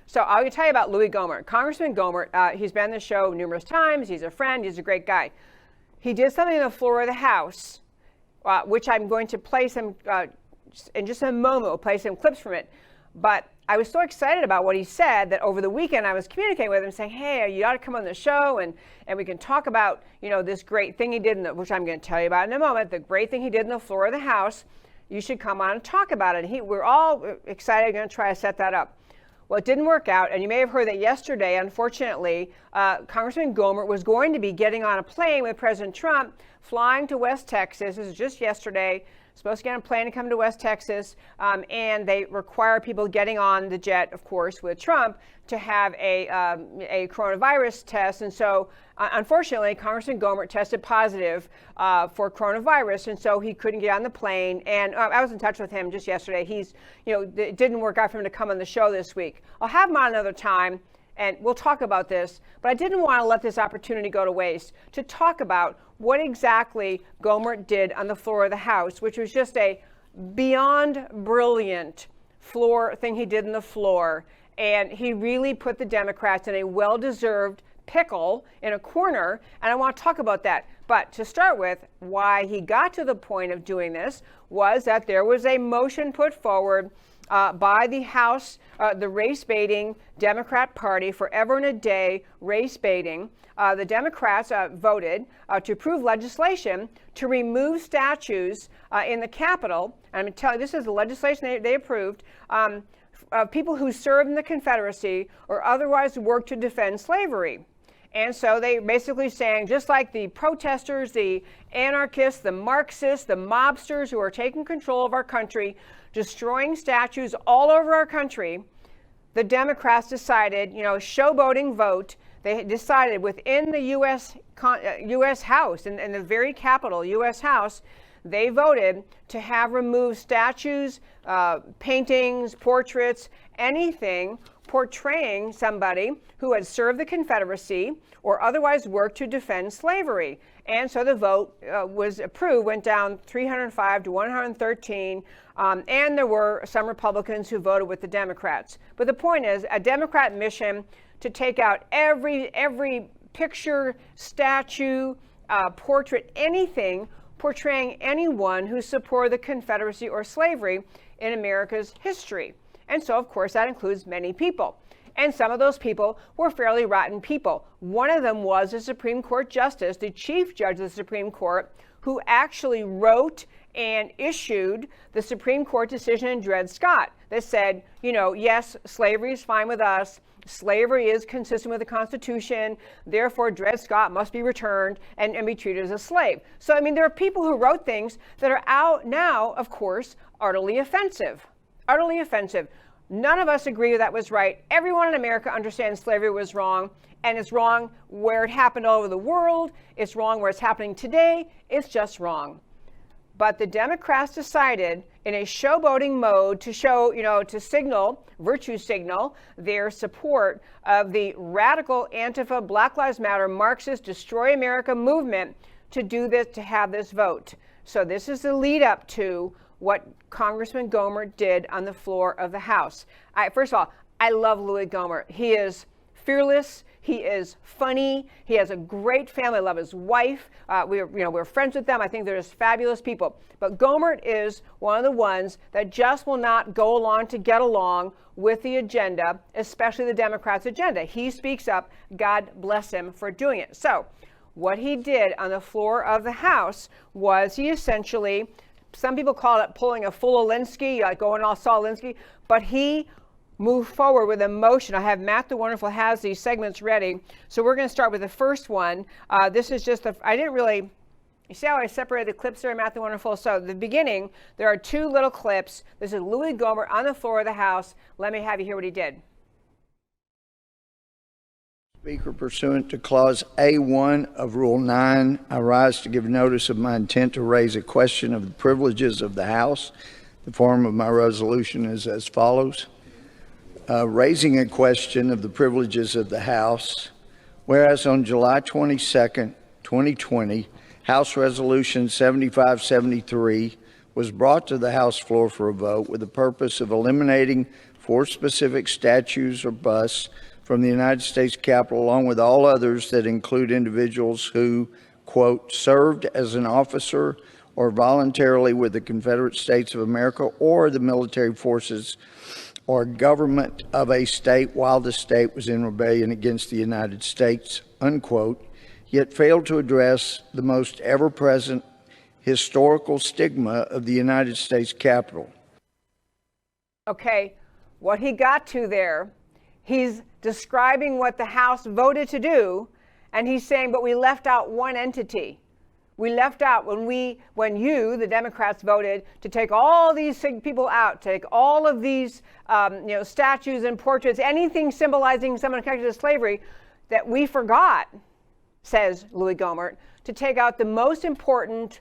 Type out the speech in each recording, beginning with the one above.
So I'll tell you about Louie Gohmert. Congressman Gohmert, he's been on the show numerous times. He's a friend. He's a great guy. He did something on the floor of the House, which I'm going to play some, in just a moment, we'll play some clips from it. But I was so excited about what he said that over the weekend I was communicating with him saying, hey, you ought to come on the show and we can talk about, this great thing he did, which I'm going to tell you about in a moment, the great thing he did on the floor of the House. You should come on and talk about it. We're all excited, going to try to set that up. Well, it didn't work out, and you may have heard that yesterday, unfortunately, Congressman Gohmert was going to be getting on a plane with President Trump, flying to West Texas. This is just yesterday. Supposed to get on a plane and come to West Texas, and they require people getting on the jet, of course, with Trump to have a coronavirus test. And so, unfortunately, Congressman Gohmert tested positive for coronavirus, and so he couldn't get on the plane. And I was in touch with him just yesterday. It didn't work out for him to come on the show this week. I'll have him on another time, and we'll talk about this. But I didn't want to let this opportunity go to waste to talk about what exactly Gohmert did on the floor of the House, which was just a beyond brilliant floor thing he did on the floor. And he really put the Democrats in a well-deserved pickle in a corner, and I want to talk about that. But to start with, why he got to the point of doing this was that there was a motion put forward by the House, the race-baiting Democrat Party, forever and a day race-baiting. The Democrats voted to approve legislation to remove statues in the Capitol. And I'm going to tell you, this is the legislation they approved. People who served in the Confederacy or otherwise worked to defend slavery. And so they basically saying, just like the protesters, the anarchists, the Marxists, the mobsters who are taking control of our country, destroying statues all over our country, the Democrats decided, showboating vote, they decided within the U.S. House, in the very Capitol, U.S. House, they voted to have removed statues, paintings, portraits, anything portraying somebody who had served the Confederacy or otherwise worked to defend slavery. And so the vote was approved, went down 305 to 113, and there were some Republicans who voted with the Democrats. But the point is, a Democrat mission to take out every picture, statue, portrait, anything portraying anyone who supported the Confederacy or slavery in America's history. And so, of course, that includes many people. And some of those people were fairly rotten people. One of them was a Supreme Court justice, the chief judge of the Supreme Court, who actually wrote and issued the Supreme Court decision in Dred Scott that said, yes, slavery is fine with us. Slavery is consistent with the Constitution. Therefore, Dred Scott must be returned and be treated as a slave. So, there are people who wrote things that are out now, of course, utterly offensive. Utterly offensive. None of us agree that was right. Everyone in America understands slavery was wrong, and it's wrong where it happened all over the world. It's wrong where it's happening today. It's just wrong. But the Democrats decided in a showboating mode to show, to virtue signal their support of the radical Antifa, Black Lives Matter, Marxist, Destroy America movement to do this, to have this vote. So this is the lead up to what Congressman Gohmert did on the floor of the House. First of all, I love Louie Gohmert. He is fearless. He is funny. He has a great family. I love his wife. We're friends with them. I think they're just fabulous people. But Gohmert is one of the ones that just will not go along to get along with the agenda, especially the Democrats' agenda. He speaks up. God bless him for doing it. So what he did on the floor of the House was he essentially, some people call it pulling a full Alinsky, like going all Saul Alinsky, but he moved forward with a motion. I have Matt the Wonderful has these segments ready. So we're going to start with the first one. This is just, I didn't really, you see how I separated the clips there, Matt the Wonderful? So the beginning, there are two little clips. This is Louie Gohmert on the floor of the House. Let me have you hear what he did. Speaker, pursuant to Clause A1 of Rule 9, I rise to give notice of my intent to raise a question of the privileges of the House. The form of my resolution is as follows. Raising a question of the privileges of the House, whereas on July 22nd, 2020, House Resolution 7573 was brought to the House floor for a vote with the purpose of eliminating 4 specific statues or busts from the United States Capitol, along with all others that include individuals who, quote, served as an officer or voluntarily with the Confederate States of America or the military forces or government of a state while the state was in rebellion against the United States, unquote, yet failed to address the most ever-present historical stigma of the United States Capitol. Okay, what he got to there, he's describing what the House voted to do, and he's saying, but we left out one entity. We left out when you, the Democrats, voted to take all these people out, take all of these statues and portraits, anything symbolizing someone connected to slavery, that we forgot, says Louie Gohmert, to take out the most important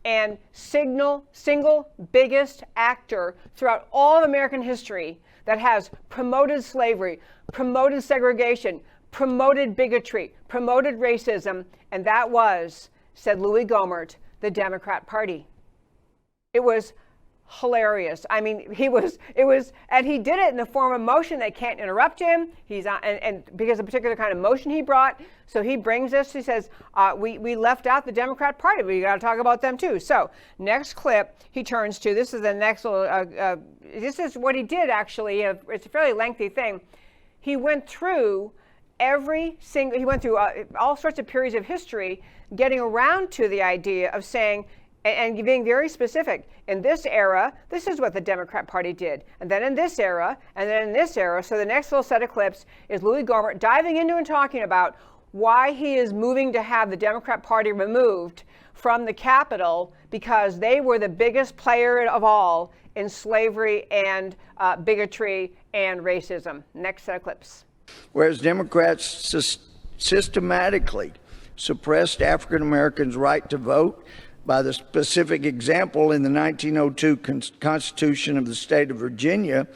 and single biggest actor throughout all of American history that has promoted slavery, promoted segregation, promoted bigotry, promoted racism, and that was, said Louie Gohmert, the Democrat Party. It was hilarious. I mean, and he did it in the form of motion. They can't interrupt him. He's on, and because of the particular kind of motion he brought. So he brings us, he says, we left out the Democrat Party. We got to talk about them too. So next clip, he turns to, this is the next little, this is what he did actually. It's a fairly lengthy thing. He went through he went through all sorts of periods of history, getting around to the idea of saying, and being very specific, in this era, this is what the Democrat Party did. And then in this era, and then in this era. So the next little set of clips is Louie Gohmert diving into and talking about why he is moving to have the Democrat Party removed from the Capitol, because they were the biggest player of all in slavery and bigotry and racism. Next set of clips. Whereas Democrats systematically suppressed African Americans' right to vote by the specific example in the 1902 Constitution of the state of Virginia,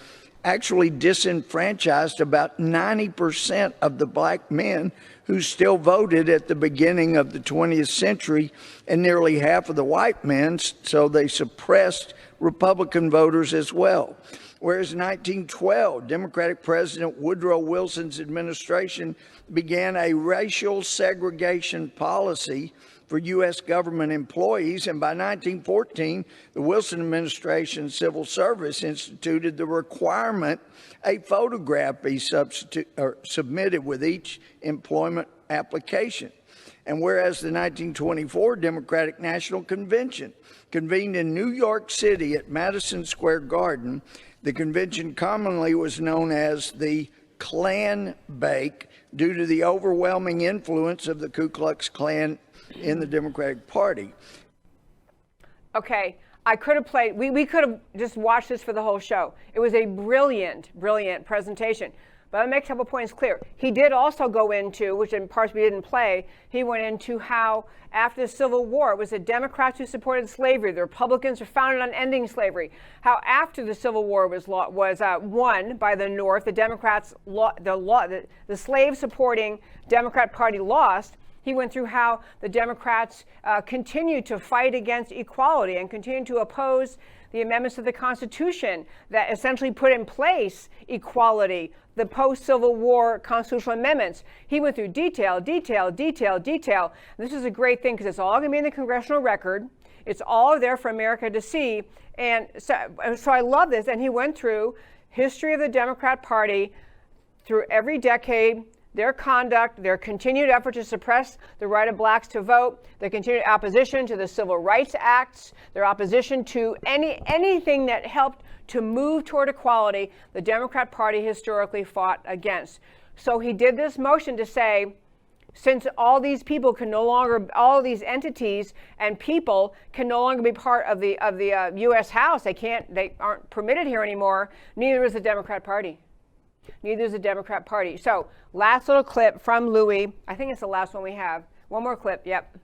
actually disenfranchised about 90% of the black men who still voted at the beginning of the 20th century, and nearly half of the white men, so they suppressed Republican voters as well. Whereas in 1912, Democratic President Woodrow Wilson's administration began a racial segregation policy for U.S. government employees, and by 1914, the Wilson administration Civil Service instituted the requirement a photograph be submitted with each employment application. And whereas the 1924 Democratic National Convention convened in New York City at Madison Square Garden, the convention commonly was known as the Klan Bake due to the overwhelming influence of the Ku Klux Klan in the Democratic Party. Okay, I could have played, we could have just watched this for the whole show. It was a brilliant presentation. But I'll make a couple points clear. He did also go into, which in parts we didn't play, he went into how after the Civil War, it was the Democrats who supported slavery. The Republicans were founded on ending slavery. How after the Civil War was won by the North, the Democrats, the slave-supporting Democrat Party lost. He went through how the Democrats continued to fight against equality and continued to oppose the amendments of the Constitution that essentially put in place equality, the post-Civil War constitutional amendments. He went through detail. This is a great thing because it's all going to be in the congressional record. It's all there for America to see. And so I love this. And he went through history of the Democrat Party through every decade, their conduct, their continued effort to suppress the right of blacks to vote, their continued opposition to the Civil Rights Acts, their opposition to anything that helped to move toward equality, the Democrat Party historically fought against. So he did this motion to say, since all these people can no longer, all these entities and people can no longer be part of the U.S. House, they aren't permitted here anymore, neither is the Democrat Party. Neither is the Democrat Party. So last little clip from Louie. I think it's the last one we have. One more clip. Yep.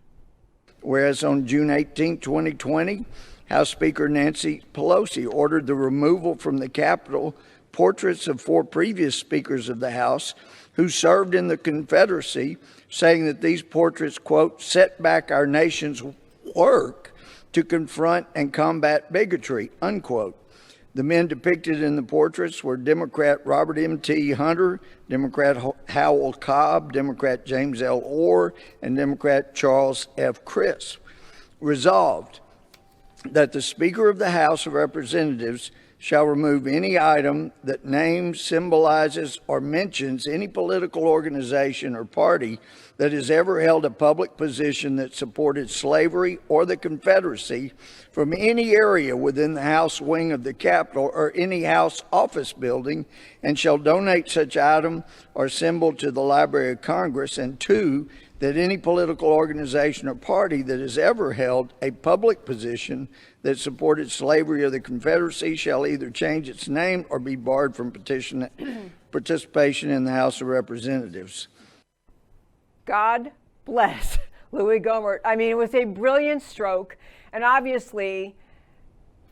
Whereas on June 18, 2020, House Speaker Nancy Pelosi ordered the removal from the Capitol portraits of 4 previous speakers of the House who served in the Confederacy, saying that these portraits, quote, set back our nation's work to confront and combat bigotry, unquote. The men depicted in the portraits were Democrat Robert M.T. Hunter, Democrat Howell Cobb, Democrat James L. Orr, and Democrat Charles F. Crisp. Resolved that the Speaker of the House of Representatives shall remove any item that names, symbolizes, or mentions any political organization or party that has ever held a public position that supported slavery or the Confederacy from any area within the House wing of the Capitol or any House office building, and shall donate such item or symbol to the Library of Congress. And two, that any political organization or party that has ever held a public position that supported slavery or the Confederacy shall either change its name or be barred from participation in the House of Representatives. God bless Louie Gohmert. I mean, it was a brilliant stroke, and obviously,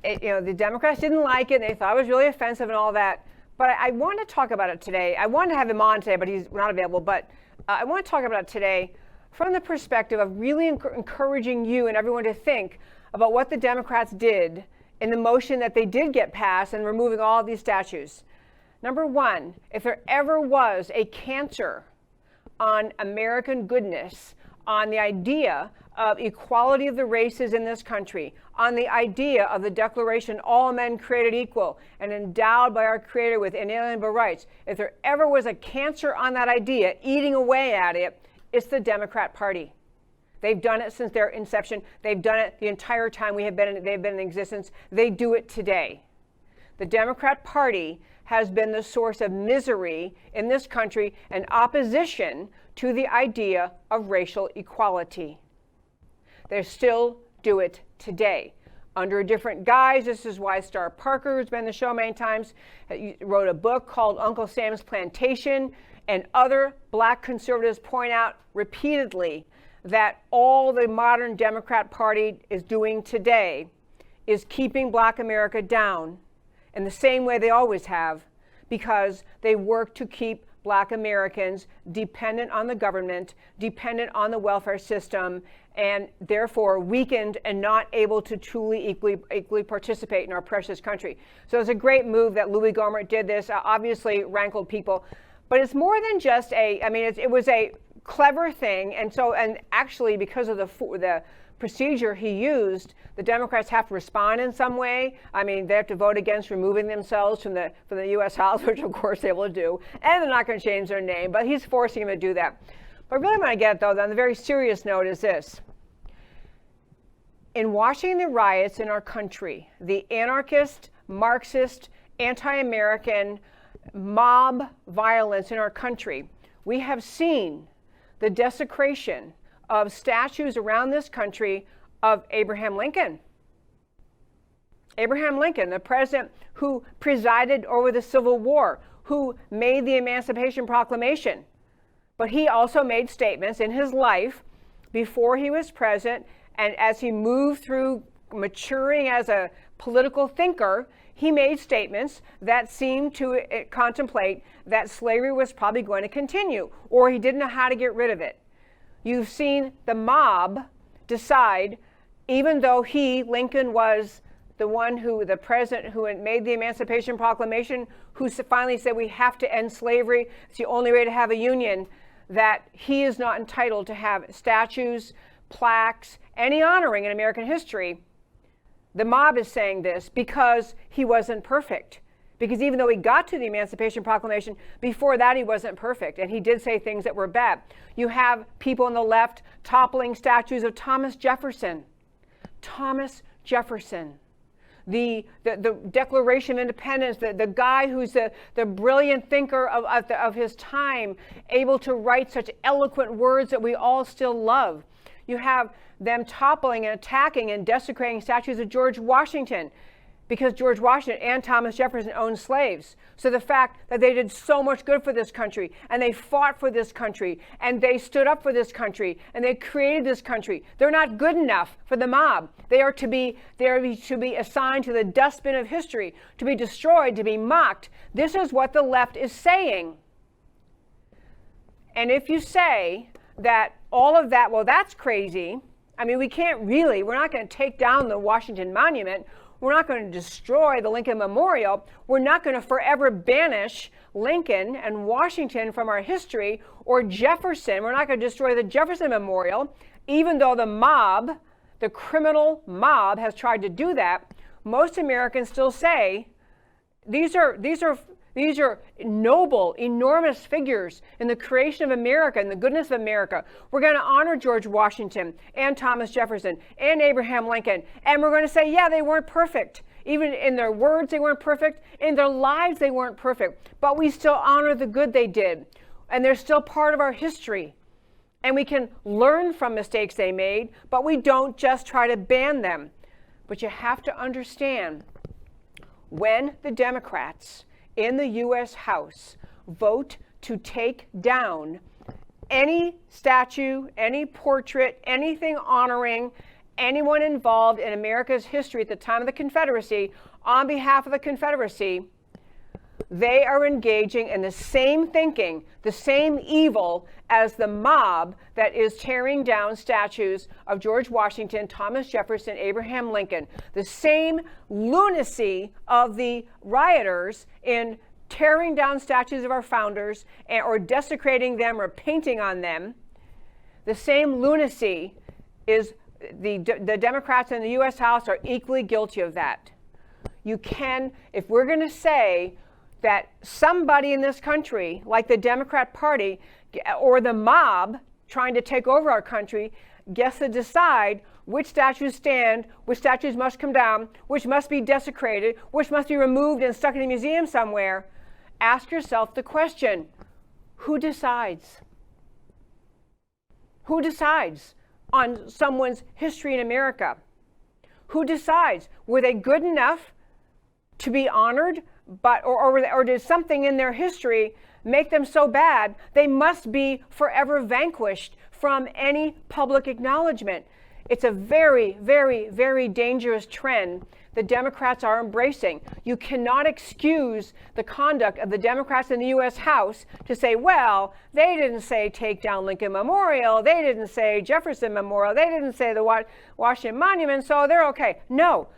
the Democrats didn't like it. They thought it was really offensive and all that. But I want to talk about it today. I wanted to have him on today, but he's not available. But I want to talk about it today from the perspective of really encouraging you and everyone to think about what the Democrats did in the motion that they did get passed and removing all of these statues. Number one, if there ever was a cancer on American goodness, on the idea of equality of the races in this country, on the idea of the Declaration, all men created equal and endowed by our Creator with inalienable rights, if there ever was a cancer on that idea, eating away at it, it's the Democrat Party. They've done it since their inception. They've done it the entire time they've been in existence. They do it today. The Democrat Party has been the source of misery in this country and opposition to the idea of racial equality. They still do it today. Under a different guise. This is why Star Parker, who's been on the show many times, wrote a book called Uncle Sam's Plantation, and other black conservatives point out repeatedly that all the modern Democrat Party is doing today is keeping black America down in the same way they always have, because they work to keep black Americans dependent on the government, dependent on the welfare system, and therefore weakened and not able to truly equally participate in our precious country. So it's a great move that Louie Gohmert did this. Obviously rankled people, but it's more than just it was a clever thing. And actually, because of the procedure he used, the Democrats have to respond in some way. I mean, they have to vote against removing themselves from the U.S. House, which of course they will do, and they're not going to change their name, but he's forcing them to do that. But really what I get, though, on the very serious note is this. In watching the riots in our country, the anarchist, Marxist, anti-American mob violence in our country, we have seen the desecration of statues around this country of Abraham Lincoln. Abraham Lincoln, the president who presided over the Civil War, who made the Emancipation Proclamation. But he also made statements in his life before he was president, and as he moved through maturing as a political thinker, he made statements that seemed to contemplate that slavery was probably going to continue, or he didn't know how to get rid of it. You've seen the mob decide, even though Lincoln was the president who had made the Emancipation Proclamation, who finally said we have to end slavery, it's the only way to have a union, that he is not entitled to have statues, plaques, any honoring in American history. The mob is saying this because he wasn't perfect. Because even though he got to the Emancipation Proclamation, before that he wasn't perfect, and he did say things that were bad. You have people on the left toppling statues of Thomas Jefferson. Thomas Jefferson. The Declaration of Independence, the guy who's the brilliant thinker of his time, able to write such eloquent words that we all still love. You have them toppling and attacking and desecrating statues of George Washington, because George Washington and Thomas Jefferson owned slaves. So the fact that they did so much good for this country, and they fought for this country, and they stood up for this country, and they created this country, they're not good enough for the mob. They are to be assigned to the dustbin of history, to be destroyed, to be mocked. This is what the left is saying. And if you say that all of that, well, that's crazy. I mean, we're not going to take down the Washington Monument. We're not going to destroy the Lincoln Memorial. We're not going to forever banish Lincoln and Washington from our history, or Jefferson. We're not going to destroy the Jefferson Memorial, even though the mob, the criminal mob, has tried to do that. Most Americans still say these are noble, enormous figures in the creation of America and the goodness of America. We're going to honor George Washington and Thomas Jefferson and Abraham Lincoln. And we're going to say, yeah, they weren't perfect. Even in their words, they weren't perfect. In their lives, they weren't perfect. But we still honor the good they did. And they're still part of our history. And we can learn from mistakes they made, but we don't just try to ban them. But you have to understand, when the Democrats in the U.S. House vote to take down any statue, any portrait, anything honoring anyone involved in America's history at the time of the Confederacy, on behalf of the Confederacy, they are engaging in the same thinking, the same evil as the mob that is tearing down statues of George Washington, Thomas Jefferson, Abraham Lincoln. The same lunacy of the rioters in tearing down statues of our founders or desecrating them or painting on them. The same lunacy is the Democrats in the U.S. House are equally guilty of that. You can, if we're going to say that somebody in this country, like the Democrat Party or the mob trying to take over our country, gets to decide which statues stand, which statues must come down, which must be desecrated, which must be removed and stuck in a museum somewhere, ask yourself the question, who decides? Who decides on someone's history in America? Who decides? Were they good enough to be honored, or did something in their history make them so bad they must be forever vanquished from any public acknowledgement? It's a very, very, very dangerous trend the Democrats are embracing. You cannot excuse the conduct of the Democrats in the U.S. House to say, well, they didn't say take down Lincoln Memorial, they didn't say Jefferson Memorial, they didn't say the Washington Monument, so they're okay. No,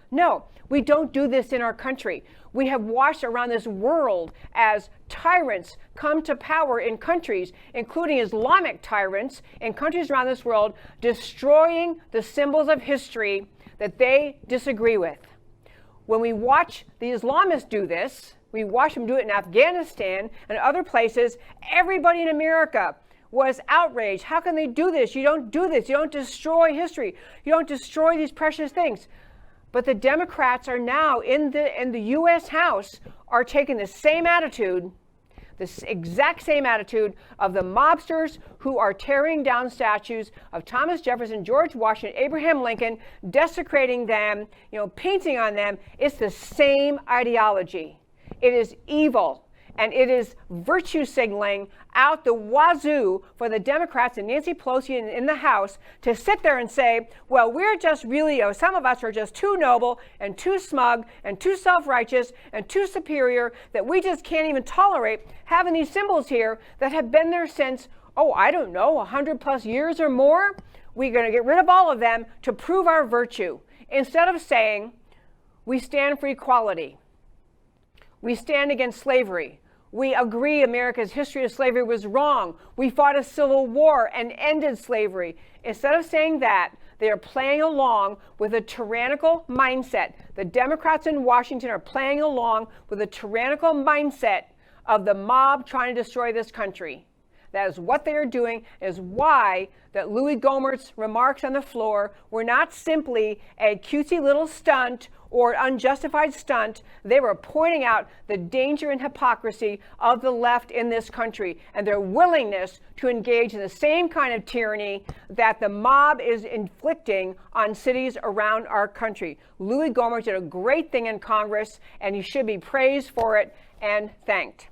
we don't do this in our country. We have watched around this world as tyrants come to power in countries, including Islamic tyrants in countries around this world, destroying the symbols of history that they disagree with. When we watch the Islamists do this, we watch them do it in Afghanistan and other places, everybody in America was outraged. How can they do this? You don't do this. You don't destroy history. You don't destroy these precious things. But the Democrats are now in the U.S. House are taking the same attitude, this exact same attitude of the mobsters who are tearing down statues of Thomas Jefferson, George Washington, Abraham Lincoln, desecrating them, painting on them. It's the same ideology. It is evil. And it is virtue signaling out the wazoo for the Democrats and Nancy Pelosi in the House to sit there and say, well, we're just really, some of us are just too noble and too smug and too self-righteous and too superior that we just can't even tolerate having these symbols here that have been there since, 100 plus years or more. We're going to get rid of all of them to prove our virtue. Instead of saying, we stand for equality. We stand against slavery. We agree America's history of slavery was wrong. We fought a civil war and ended slavery. Instead of saying that, they are playing along with a tyrannical mindset. The Democrats in Washington are playing along with a tyrannical mindset of the mob trying to destroy this country. That is what they are doing, is why that Louie Gohmert's remarks on the floor were not simply a cutesy little stunt or unjustified stunt. They were pointing out the danger and hypocrisy of the left in this country and their willingness to engage in the same kind of tyranny that the mob is inflicting on cities around our country. Louie Gohmert did a great thing in Congress, and he should be praised for it and thanked.